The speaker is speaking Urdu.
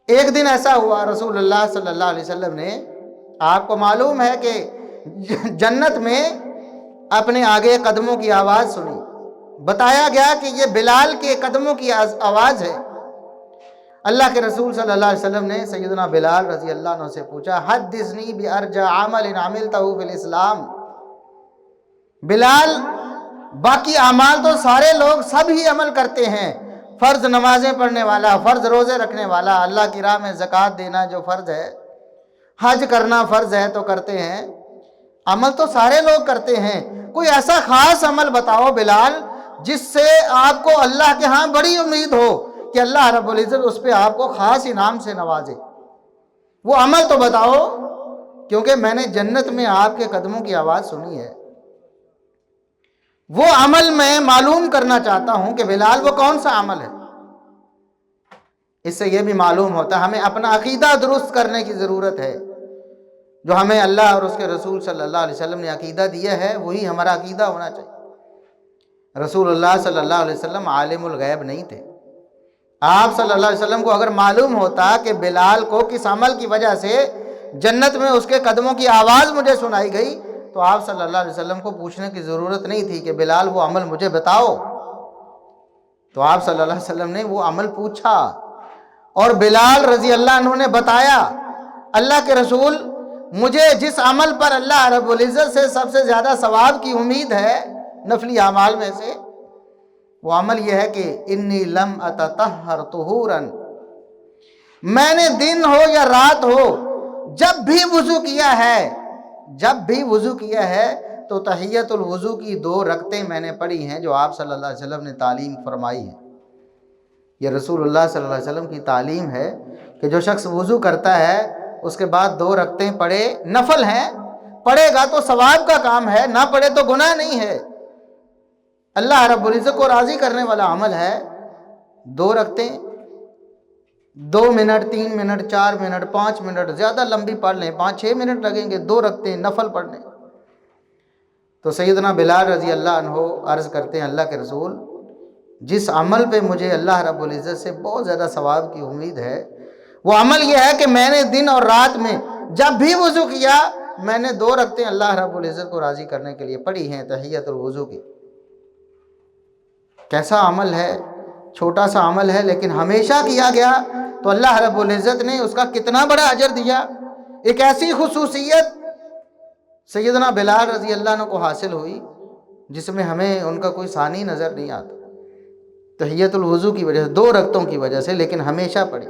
ایک دن ایسا ہوا، رسول اللہ صلی اللہ علیہ وسلم نے، آپ کو معلوم ہے کہ جنت میں اپنے آگے قدموں کی آواز سنی، بتایا گیا کہ یہ بلال کے قدموں کی آواز ہے۔ اللہ کے رسول صلی اللہ علیہ وسلم نے سیدنا بلال رضی اللہ عنہ سے پوچھا، حدثنی بارجع عمل عملتہ فی الاسلام۔ بلال، باقی اعمال تو سارے لوگ سب ہی عمل کرتے ہیں، فرض نمازیں پڑھنے والا، فرض روزے رکھنے والا، اللہ کی راہ میں زکوٰۃ دینا جو فرض ہے، حج کرنا فرض ہے تو کرتے ہیں، عمل تو سارے لوگ کرتے ہیں، کوئی ایسا خاص عمل بتاؤ بلال جس سے آپ کو اللہ کے ہاں بڑی امید ہو کہ اللہ رب العزت اس پہ آپ کو خاص انعام سے نوازے، وہ عمل تو بتاؤ، کیونکہ میں نے جنت میں آپ کے قدموں کی آواز سنی ہے۔ وہ عمل میں معلوم کرنا چاہتا ہوں کہ بلال وہ کون سا عمل ہے۔ اس سے یہ بھی معلوم ہوتا ہے ہمیں اپنا عقیدہ درست کرنے کی ضرورت ہے، جو ہمیں اللہ اور اس کے رسول صلی اللہ علیہ وسلم نے عقیدہ دیا ہے وہی ہمارا عقیدہ ہونا چاہیے۔ رسول اللہ صلی اللہ علیہ وسلم عالم الغیب نہیں تھے۔ آپ صلی اللہ علیہ وسلم کو اگر معلوم ہوتا کہ بلال کو کس عمل کی وجہ سے جنت میں اس کے قدموں کی آواز مجھے سنائی گئی، تو آپ صلی اللہ علیہ وسلم کو پوچھنے کی ضرورت نہیں تھی کہ بلال وہ عمل مجھے بتاؤ، تو آپ صلی اللہ علیہ وسلم نے وہ عمل پوچھا اور بلال رضی اللہ عنہ نے بتایا، اللہ کے رسول مجھے جس عمل پر اللہ رب العزت سے سب سے زیادہ ثواب کی امید ہے نفلی اعمال میں سے، وہ عمل یہ ہے کہ انی لم اتطہر طہورا، میں نے دن ہو یا رات ہو جب بھی وضو کیا ہے تو تحیت الوضو کی 2 رکعتیں میں نے پڑھی ہیں جو آپ صلی اللہ علیہ وسلم نے تعلیم فرمائی ہے۔ یہ رسول اللہ صلی اللہ علیہ وسلم کی تعلیم ہے کہ جو شخص وضو کرتا ہے اس کے بعد 2 رکعتیں پڑھے، نفل ہیں، پڑھے گا تو ثواب کا کام ہے، نہ پڑھے تو گناہ نہیں ہے، اللہ رب العزت کو راضی کرنے والا عمل ہے۔ 2 رکعتیں 2 منٹ 3 منٹ 4 منٹ 5 منٹ، زیادہ لمبی پڑھ لیں 5-6 منٹ لگیں گے 2 رکعتیں نفل پڑھنے۔ تو سیدنا بلال رضی اللہ عنہ عرض کرتے ہیں، اللہ کے رسول جس عمل پہ مجھے اللہ رب العزت سے بہت زیادہ ثواب کی امید ہے وہ عمل یہ ہے کہ میں نے دن اور رات میں جب بھی وضو کیا میں نے 2 رکعتیں اللہ رب العزت کو راضی کرنے کے لیے پڑھی ہیں تحیت الوضو کی۔ کیسا عمل ہے، چھوٹا سا عمل ہے لیکن ہمیشہ کیا گیا تو اللہ رب العزت نے اس کا کتنا بڑا اجر دیا۔ ایک ایسی خصوصیت سیدنا بلال رضی اللہ عنہ کو حاصل ہوئی جس میں ہمیں ان کا کوئی ثانی نظر نہیں آتا، تحیت الوضو کی وجہ سے 2 رکعتوں کی وجہ سے، لیکن ہمیشہ پڑھی۔